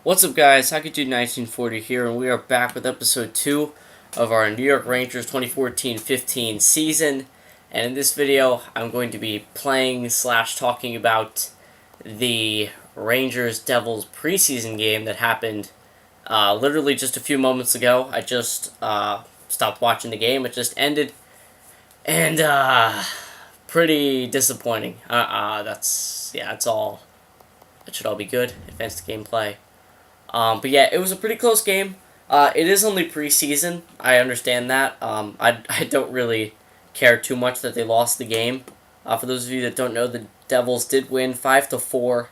What's up, guys? Hockey Dude 1940 here, and we are back with episode 2 of our New York Rangers 2014-15 season. And in this video, I'm going to be playing / talking about the Rangers-Devils preseason game that happened literally just a few moments ago. I just stopped watching the game. It just ended, and pretty disappointing. That's all. That should all be good. Advanced gameplay. But yeah, it was a pretty close game. It is only preseason. I understand that. I don't really care too much that they lost the game. For those of you that don't know, the Devils did win 5-4.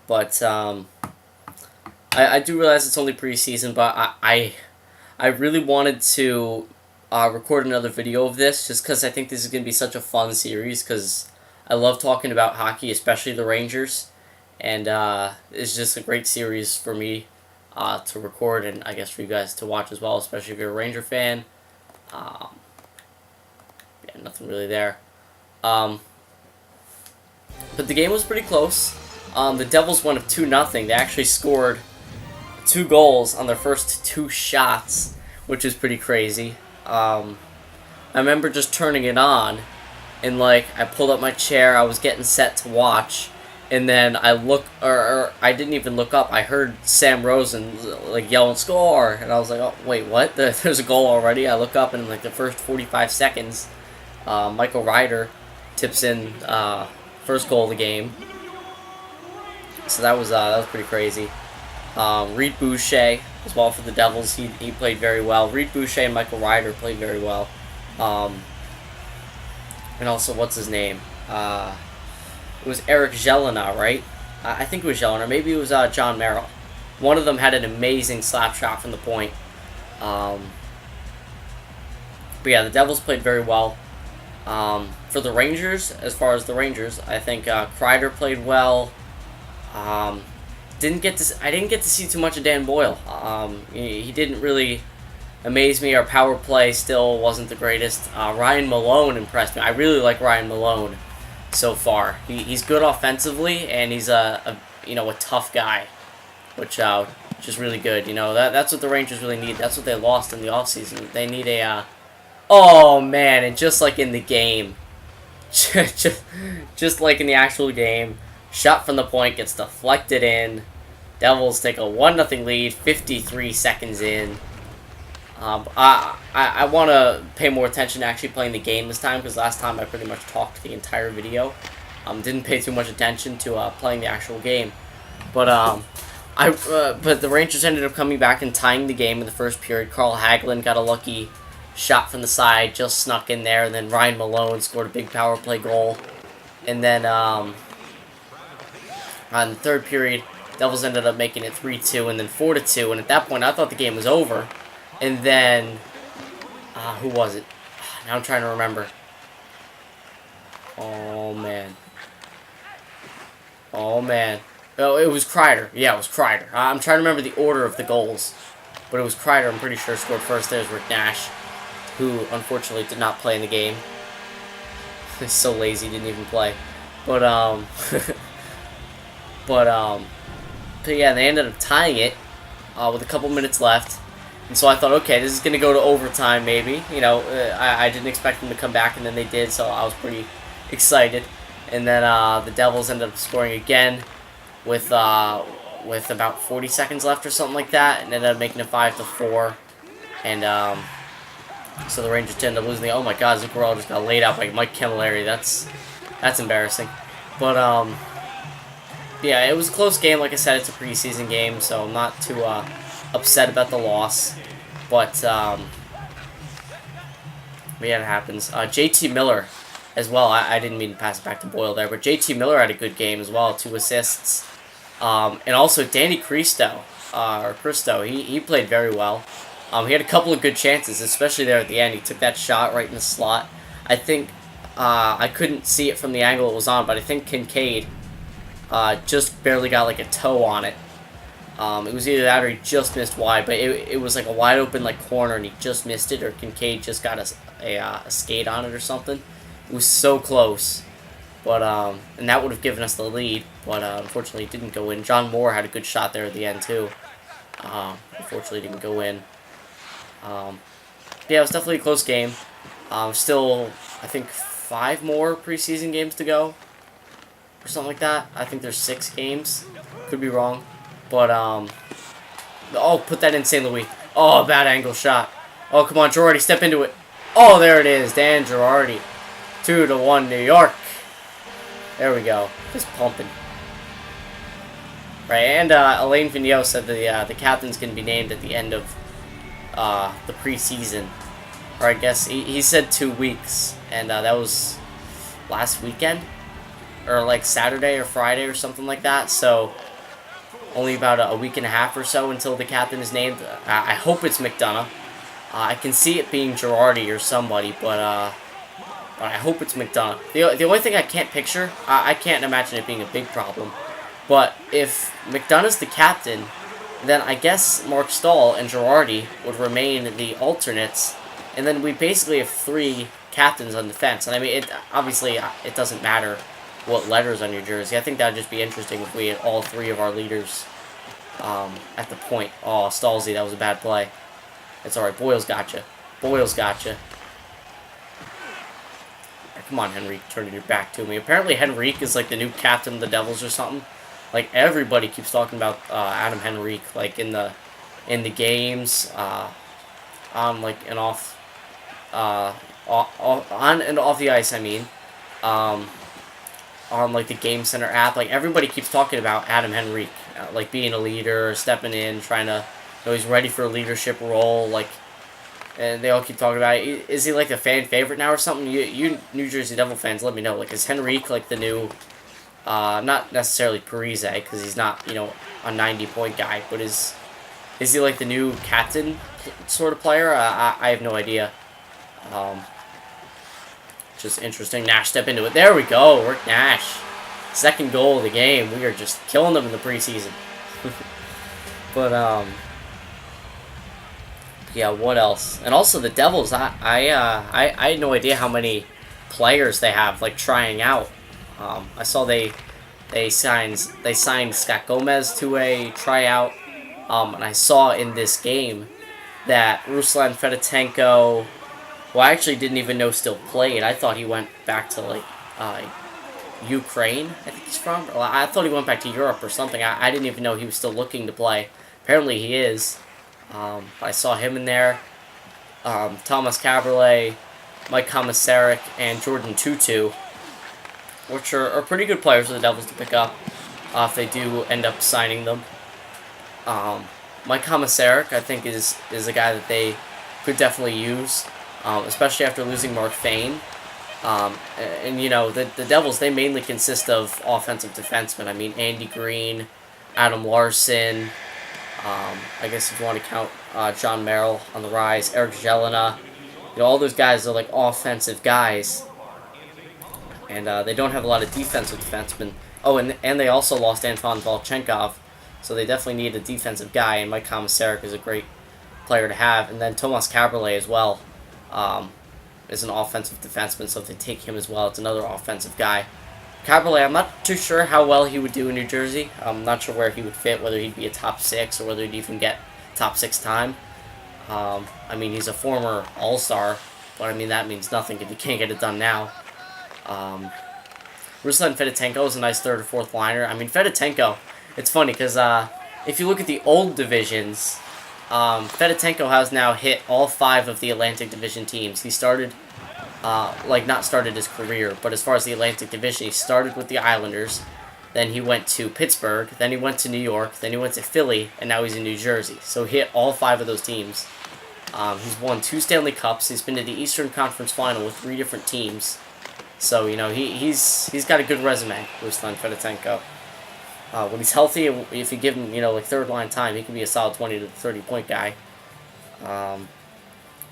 But I do realize it's only preseason, but I really wanted to record another video of this just because I think this is going to be such a fun series because I love talking about hockey, especially the Rangers. And it's just a great series for me to record, and I guess for you guys to watch as well, especially if you're a Ranger fan. Yeah, nothing really there. But the game was pretty close. The Devils won 2-0. They actually scored 2 goals on their first 2 shots, which is pretty crazy. I remember just turning it on, and I pulled up my chair. I was getting set to watch. And then I I didn't even look up. I heard Sam Rosen yell and score, and I was like, "Oh, wait, what? There's a goal already." I look up, and in the first 45 seconds, Michael Ryder tips in first goal of the game. So that was pretty crazy. Reed Boucher as well for the Devils. He played very well. Reed Boucher and Michael Ryder played very well. And also, what's his name? It was Eric Jelena, right? I think it was Jelena. Maybe it was John Merrill. One of them had an amazing slap shot from the point. But yeah, the Devils played very well. For the Rangers, as far as the Rangers, I think Kreider played well. I didn't get to see too much of Dan Boyle. He didn't really amaze me. Our power play still wasn't the greatest. Ryan Malone impressed me. I really like Ryan Malone so far. He's good offensively, and he's a tough guy, which is really good. That's what the Rangers really need. That's what they lost in the offseason. They need a oh man, and just like in the game, just like in the actual game, shot from the point gets deflected in. Devils take a 1-0 lead 53 seconds in. I want to pay more attention to actually playing the game this time, because last time I pretty much talked the entire video. Didn't pay too much attention to playing the actual game. But but the Rangers ended up coming back and tying the game in the first period. Carl Hagelin got a lucky shot from the side, just snuck in there, and then Ryan Malone scored a big power play goal. And then on the third period, Devils ended up making it 3-2 and then 4-2, and at that point I thought the game was over. And then, who was it? Now I'm trying to remember. Oh, man. Oh, it was Kreider. Yeah, it was Kreider. I'm trying to remember the order of the goals. But it was Kreider, I'm pretty sure, scored first. There's Rick Nash, who unfortunately did not play in the game. He's so lazy, didn't even play. But yeah, they ended up tying it with a couple minutes left. And so I thought, okay, this is going to go to overtime maybe. I didn't expect them to come back, and then they did, so I was pretty excited. And then the Devils ended up scoring again with about 40 seconds left or something like that, and ended up making it 5-4. And so the Rangers ended up losing. Oh my God, Zuccarello just got laid out by Mike Camilleri. That's embarrassing. But yeah, it was a close game. Like I said, it's a preseason game, so I'm not too upset about the loss, but yeah, it happens. JT Miller as well. I didn't mean to pass it back to Boyle there, but JT Miller had a good game as well, 2 assists. And also Danny Cristo, he played very well. He had a couple of good chances, especially there at the end. He took that shot right in the slot. I think I couldn't see it from the angle it was on, but I think Kincaid just barely got a toe on it. It was either that or he just missed wide, but it was a wide open corner, and he just missed it, or Kincaid just got a skate on it or something. It was so close, But and that would have given us the lead, but unfortunately it didn't go in. John Moore had a good shot there at the end too. Unfortunately didn't go in. Yeah, it was definitely a close game. Still, I think 5 more preseason games to go, or something like that. I think there's 6 games. Could be wrong, but oh, put that in St. Louis. Oh, bad angle shot. Oh, come on, Girardi, step into it. Oh, there it is, Dan Girardi. 2-1 New York. There we go. Just pumping. Right, and Alain Vigneault said the captain's going to be named at the end of the preseason. Or I guess he said 2 weeks, and that was last weekend? Or like Saturday or Friday or something like that. So only about a week and a half or so until the captain is named. I hope it's McDonough. I can see it being Girardi or somebody, but I hope it's McDonough. The only thing I can't picture, I can't imagine it being a big problem, but if McDonough's the captain, then I guess Mark Stahl and Girardi would remain the alternates, and then we basically have 3 captains on defense. And I mean, obviously it doesn't matter what letters on your jersey. I think that would just be interesting if we had all 3 of our leaders at the point. Oh, Stahlsy, that was a bad play. It's alright, Boyle's gotcha. Boyle's gotcha. Come on, Henrique, turning your back to me. Apparently Henrique is like the new captain of the Devils or something. Like, everybody keeps talking about Adam Henrique, like in the games, on like and off, on and off the ice. I mean, on like the Game Center app. Like, everybody keeps talking about Adam Henrique, like being a leader, stepping in, trying to, you know, he's ready for a leadership role. Like, and they all keep talking about it. Is he like a fan favorite now or something? You New Jersey Devil fans, let me know. Like, is Henrique like the new, not necessarily Parise, because he's not, you know, a 90-point guy, but is he like the new captain sort of player? I have no idea. Just interesting. Nash, step into it. There we go. Rick Nash. 2nd goal of the game. We are just killing them in the preseason. But, yeah, what else? And also the Devils, I had no idea how many players they have, like, trying out. I saw they signed Scott Gomez to a tryout, and I saw in this game that Ruslan Fedotenko, well, I actually didn't even know still played. I thought he went back to, like, Ukraine, I think he's from. Or I thought he went back to Europe or something. I didn't even know he was still looking to play. Apparently he is. I saw him in there. Thomas Caberlet, Mike Komisarek, and Jordan Tutu, which are pretty good players for the Devils to pick up if they do end up signing them. Mike Komisarek, I think, is a guy that they could definitely use, especially after losing Mark Fane. And you know, the Devils, they mainly consist of offensive defensemen. I mean, Andy Green, Adam Larson, I guess if you want to count John Merrill on the rise, Eric Jelena, you know, all those guys are like offensive guys, and they don't have a lot of defensive defensemen. Oh, and they also lost Anton Volchenkov, so they definitely need a defensive guy, and Mike Komisarek is a great player to have. And then Tomas Caberlet as well is an offensive defenseman, so if they take him as well, it's another offensive guy. Caberlet, I'm not too sure how well he would do in New Jersey. I'm not sure where he would fit, whether he'd be a top 6 or whether he'd even get top 6 time. I mean, he's a former All-Star, but I mean, that means nothing if you can't get it done now. Ruslan Fedotenko is a nice 3rd or 4th liner. I mean, Fedotenko, it's funny because if you look at the old divisions, Fedotenko has now hit all 5 of the Atlantic Division teams. He started, not started his career, but as far as the Atlantic Division, he started with the Islanders, then he went to Pittsburgh, then he went to New York, then he went to Philly, and now he's in New Jersey. So he hit all 5 of those teams. He's won 2 Stanley Cups. He's been to the Eastern Conference Final with 3 different teams. So, you know, he's got a good resume, Ruslan Fedotenko. When he's healthy, if you give him, you know, like 3rd line time, he can be a solid 20 to 30 point guy. And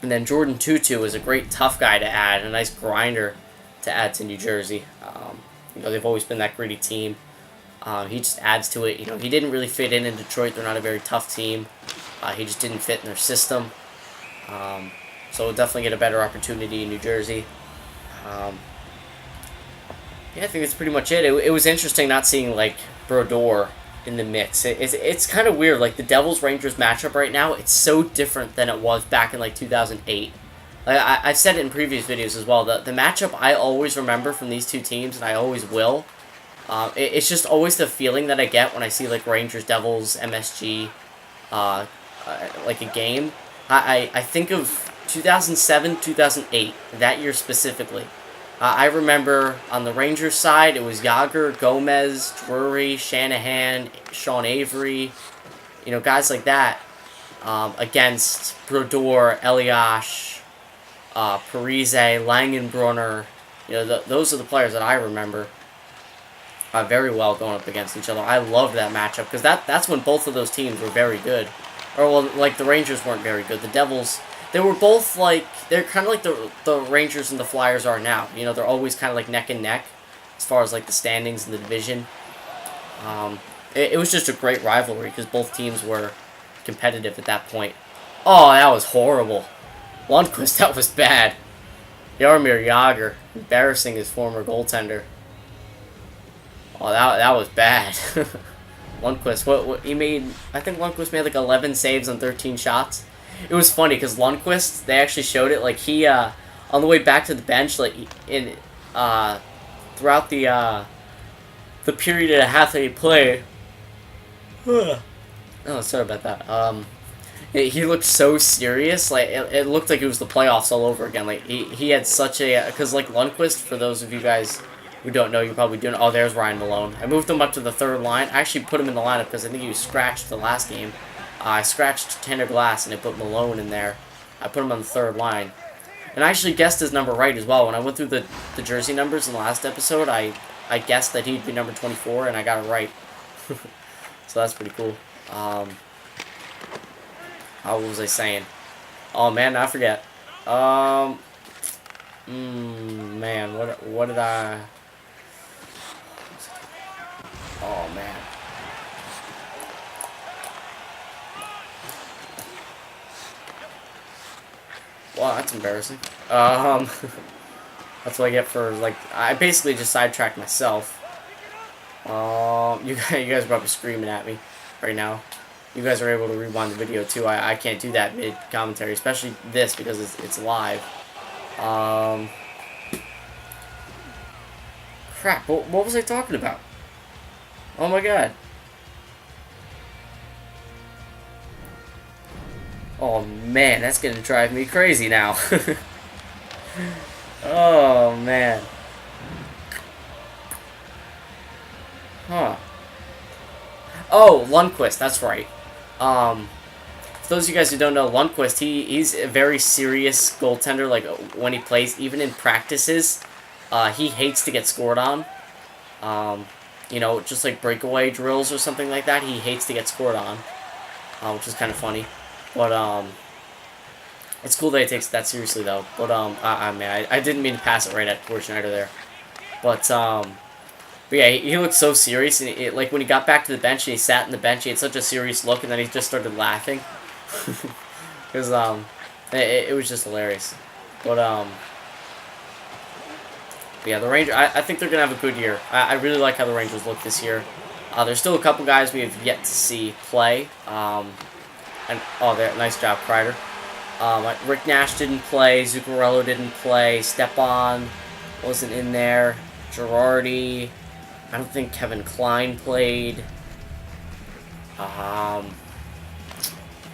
then Jordan Tutu is a great tough guy to add, a nice grinder to add to New Jersey. You know, they've always been that gritty team. He just adds to it. You know, he didn't really fit in Detroit. They're not a very tough team. He just didn't fit in their system. So we'll definitely get a better opportunity in New Jersey. Yeah, I think that's pretty much it. It was interesting not seeing, like, Brodeur in the mix. It's kind of weird. Like, the Devils-Rangers matchup right now, it's so different than it was back in, like, 2008. Like, I've said it in previous videos as well. The matchup I always remember from these two teams, and I always will, it's just always the feeling that I get when I see, like, Rangers-Devils, MSG, like, a game. I think of 2007, 2008, that year specifically. I remember on the Rangers side, it was Yager, Gomez, Drury, Shanahan, Sean Avery, guys like that, against Brodeur, Eliash, Parise, Langenbrunner. Those are the players that I remember very well going up against each other. I loved that matchup because that's when both of those teams were very good. Or, well, like, the Rangers weren't very good. The Devils, they were both, like, they're kind of like the Rangers and the Flyers are now. They're always kind of, like, neck and neck as far as, like, the standings in the division. It was just a great rivalry because both teams were competitive at that point. Oh, that was horrible. Lundqvist, that was bad. Jaromir Jagr, embarrassing his former goaltender. Oh, that was bad. Lundqvist, what he made? I think Lundqvist made like 11 saves on 13 shots. It was funny because Lundqvist, they actually showed it. Like, he on the way back to the bench, like, throughout the period and a half that he played. Oh, sorry about that. He looked so serious. Like, it looked like it was the playoffs all over again. Like, he had such a, because, like, Lundqvist, for those of you guys who don't know, you probably do know. Oh, there's Ryan Malone. I moved him up to the third line. I actually put him in the lineup because I think he was scratched the last game. I scratched Tanner Glass and I put Malone in there. I put him on the third line. And I actually guessed his number right as well. When I went through the jersey numbers in the last episode, I guessed that he'd be number 24, and I got it right. So that's pretty cool. What was I saying? Oh, man, I forget. Man, what did I... Oh, man. Wow, that's embarrassing. That's what I get for, like, I basically just sidetracked myself. You guys are probably screaming at me right now. You guys are able to rewind the video too. I can't do that mid-commentary, especially this because it's live. Crap, what was I talking about? Oh my god. Oh man, that's gonna drive me crazy now. Oh man. Huh. Oh, Lundqvist, that's right. For those of you guys who don't know, Lundqvist, he's a very serious goaltender. Like, when he plays, even in practices, he hates to get scored on. Just like breakaway drills or something like that, he hates to get scored on, which is kind of funny. But, it's cool that he takes it that seriously, though. But, man, I didn't mean to pass it right at Tor Schneider there. But yeah, he looked so serious, and like, when he got back to the bench and he sat in the bench, he had such a serious look, and then he just started laughing. Because, it was just hilarious. But, yeah, the Rangers, I think they're going to have a good year. I really like how the Rangers look this year. There's still a couple guys we have yet to see play. Nice job, Kreider. Rick Nash didn't play. Zuccarello didn't play. Stepan wasn't in there. Girardi. I don't think Kevin Klein played.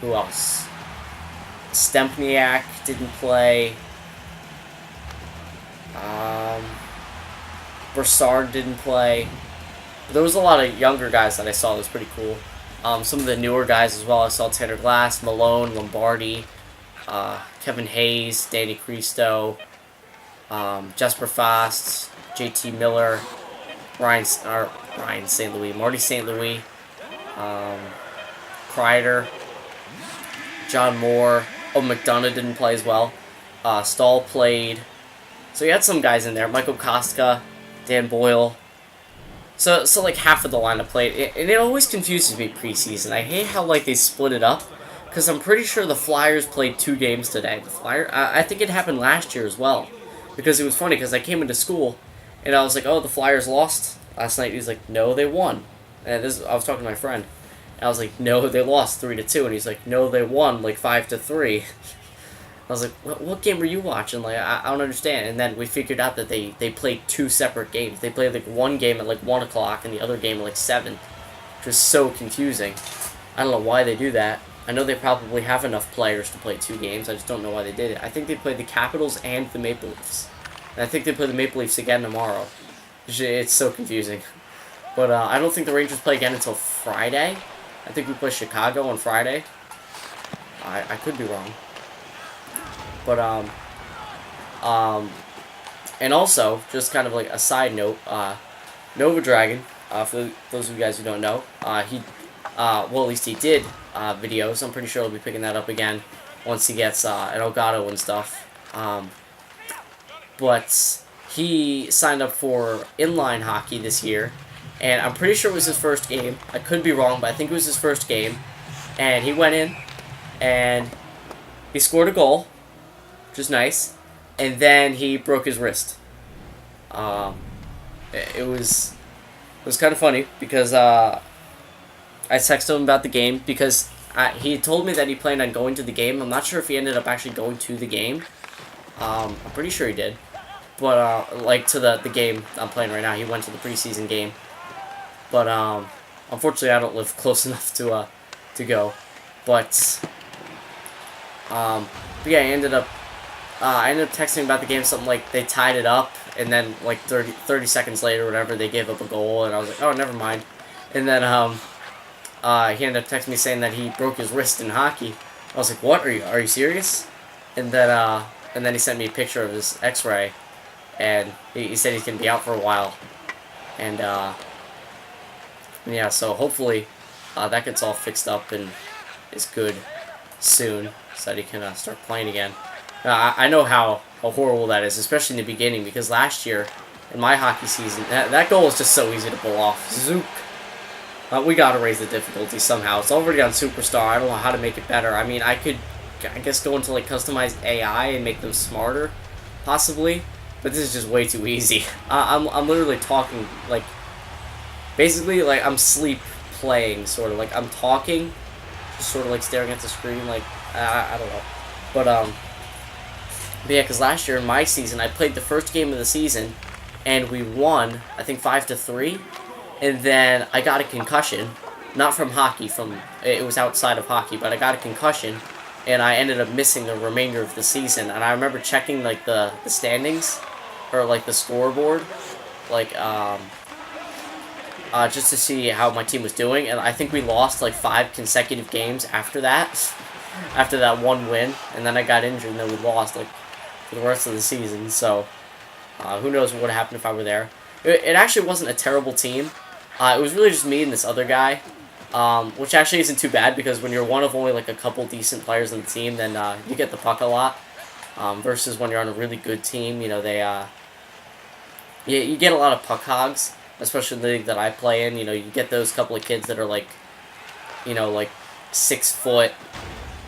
Who else? Stempniak didn't play. Broussard didn't play. There was a lot of younger guys that I saw that was pretty cool. Some of the newer guys as well. I saw Tanner Glass, Malone, Lombardi, Kevin Hayes, Danny Cristo, Jesper Fast, JT Miller, Ryan St. Louis, Marty St. Louis, Kreider, John Moore. Oh, McDonough didn't play as well. Stahl played. So you had some guys in there. Michael Kostka, Dan Boyle. So like half of the lineup played. And it always confuses me preseason. I hate how like they split it up. Because I'm pretty sure the Flyers played 2 games today. I think it happened last year as well. Because it was funny because I came into school And I was like, oh, the Flyers lost last night. He's like, no, they won. And I was talking to my friend. And I was like, no, they lost 3-2. And he's like, no, they won like 5-3. I was like, what game were you watching? Like, I don't understand. And then we figured out that they played 2 separate games. They played like one game at like 1 o'clock and the other game at like 7. Which was so confusing. I don't know why they do that. I know they probably have enough players to play 2 games. I just don't know why they did it. I think they played the Capitals and the Maple Leafs. And I think they play the Maple Leafs again tomorrow. It's so confusing. But I don't think the Rangers play again until Friday. I think we play Chicago on Friday. I could be wrong. But, and also, just kind of like a side note, Nova Dragon, for those of you guys who don't know, well, at least he did videos. I'm pretty sure he'll be picking that up again once he gets an Elgato and stuff. But he signed up for inline hockey this year, and I'm pretty sure it was his first game. I could be wrong, but I think it was his first game. And he went in, and he scored a goal, which is nice, and then he broke his wrist. It was kind of funny because I texted him about the game because he told me that he planned on going to the game. I'm not sure if he ended up actually going to the game. I'm pretty sure he did. But, like, to the game I'm playing right now, he went to the preseason game. But, unfortunately, I don't live close enough to go. But yeah, I ended up texting about the game, something like they tied it up, and then, like, 30 seconds later, whatever, they gave up a goal, and I was like, oh, never mind. And then, he ended up texting me saying that he broke his wrist in hockey. I was like, what? Are you serious? And then he sent me a picture of his x-ray, and he said he's going to be out for a while. And, yeah, so hopefully that gets all fixed up and is good soon, so that he can start playing again. I know how horrible that is, especially in the beginning, because last year, in my hockey season, that goal was just so easy to pull off. Zook. We gotta raise the difficulty somehow. It's already on Superstar. I don't know how to make it better. I mean, I guess go into, like, customized AI and make them smarter, possibly. But this is just way too easy. I'm literally talking, like, basically, like, I'm sleep playing, sort of. Like, I'm talking, just sort of, like, staring at the screen, like, I don't know. But yeah, because last year in my season, I played the first game of the season, and we won, I think, 5-3. And then I got a concussion, not from hockey, it was outside of hockey, but I got a concussion, and I ended up missing the remainder of the season. And I remember checking, like, the standings, or, like, the scoreboard, like, just to see how my team was doing, and I think we lost, like, 5 consecutive games after that, after that one win, and then I got injured, and then we lost, like, for the rest of the season. So who knows what would happen if I were there. It actually wasn't a terrible team. It was really just me and this other guy, which actually isn't too bad, because when you're one of only, like, a couple decent players on the team, then you get the puck a lot, versus when you're on a really good team, you know, you get a lot of puck hogs, especially in the league that I play in. You know, you get those couple of kids that are, like, you know, like 6 foot,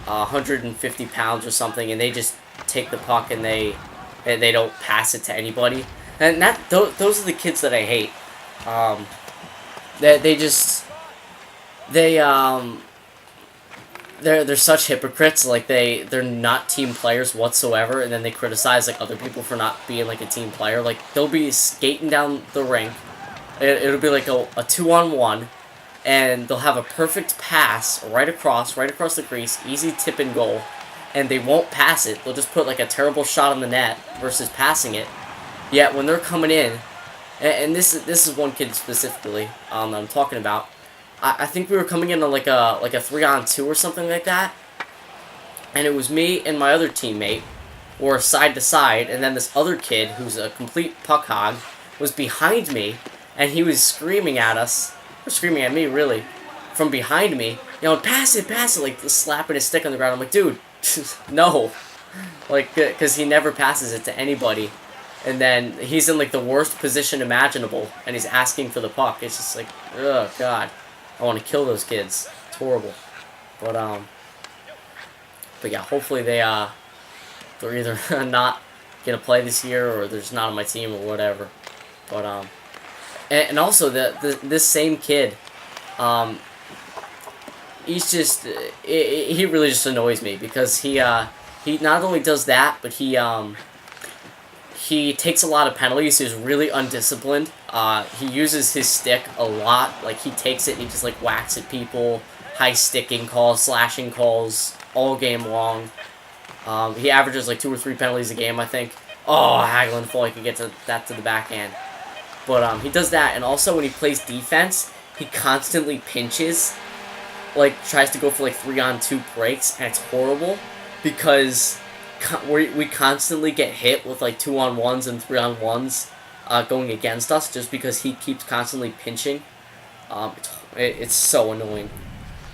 150 pounds or something, and they just take the puck and they don't pass it to anybody. And those are the kids that I hate. They're such hypocrites. Like, they're not team players whatsoever, and then they criticize, like, other people for not being, like, a team player. Like, they'll be skating down the rink. It'll be like a 2-on-1, and they'll have a perfect pass right across the crease, easy tip and goal, and they won't pass it. They'll just put, like, a terrible shot on the net versus passing it. Yet when they're coming in, and this is one kid specifically that I'm talking about. I think we were coming in on like a 3-on-2 or something like that, and it was me and my other teammate were side to side, and then this other kid who's a complete puck hog was behind me, and he was screaming at us, or screaming at me really, from behind me, you know, pass it, like slapping his stick on the ground. I'm like, dude, no, like, because he never passes it to anybody. And then he's in, like, the worst position imaginable, and he's asking for the puck. It's just like, oh, God. I want to kill those kids. It's horrible. But yeah, hopefully they're either not going to play this year, or they're just not on my team, or whatever. But and also this same kid, he's just he really just annoys me because he not only does that, but he takes a lot of penalties. He's really undisciplined. He uses his stick a lot. Like, he takes it and he just, like, whacks at people. High sticking calls, slashing calls, all game long. He averages, like, 2 or 3 penalties a game, I think. Oh, Hagelin, if I could get that to the backhand. But he does that, and also when he plays defense, he constantly pinches. Like, tries to go for, like, 3-on-2 breaks, and it's horrible. Because we constantly get hit with like 2-on-1s and 3-on-1s going against us just because he keeps constantly pinching. It's so annoying.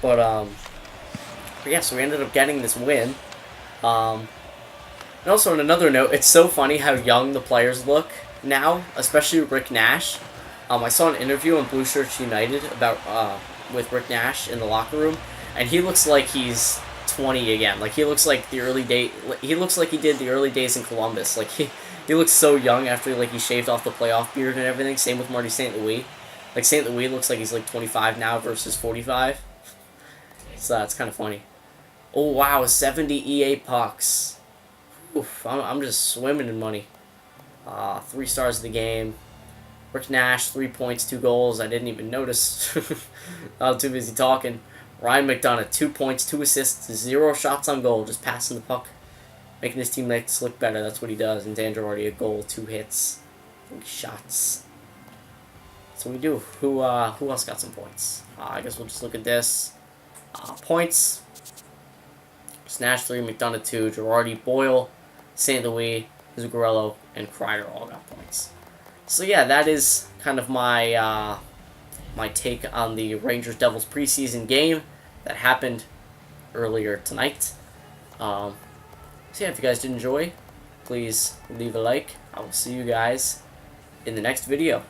But yeah, so we ended up getting this win. And also on another note, it's so funny how young the players look now, especially Rick Nash. I saw an interview on Blue Shirts United about with Rick Nash in the locker room, and he looks like he's 20 again. Like, he looks like the early day. He looks like he did the early days in Columbus. Like, he looks so young after like he shaved off the playoff beard and everything. Same with Marty St. Louis. Like, St. Louis looks like he's like 25 now versus 45. So that's kind of funny. Oh wow, 70 EA pucks. Oof, I'm just swimming in money. 3 stars of the game. Rick Nash, 3 points, 2 goals. I didn't even notice. I was too busy talking. Ryan McDonough, 2 points, 2 assists, 0 shots on goal, just passing the puck, making his teammates look better. That's what he does. And Dan Girardi, a goal, 2 hits, 3 shots. So we do. Who else got some points? I guess we'll just look at this. Points. Nash 3, McDonough 2, Girardi, Boyle, St. Louis, Zuccarello, and Kreider all got points. So yeah, that is kind of my my take on the Rangers-Devils preseason game that happened earlier tonight. So yeah, if you guys did enjoy, please leave a like. I will see you guys in the next video.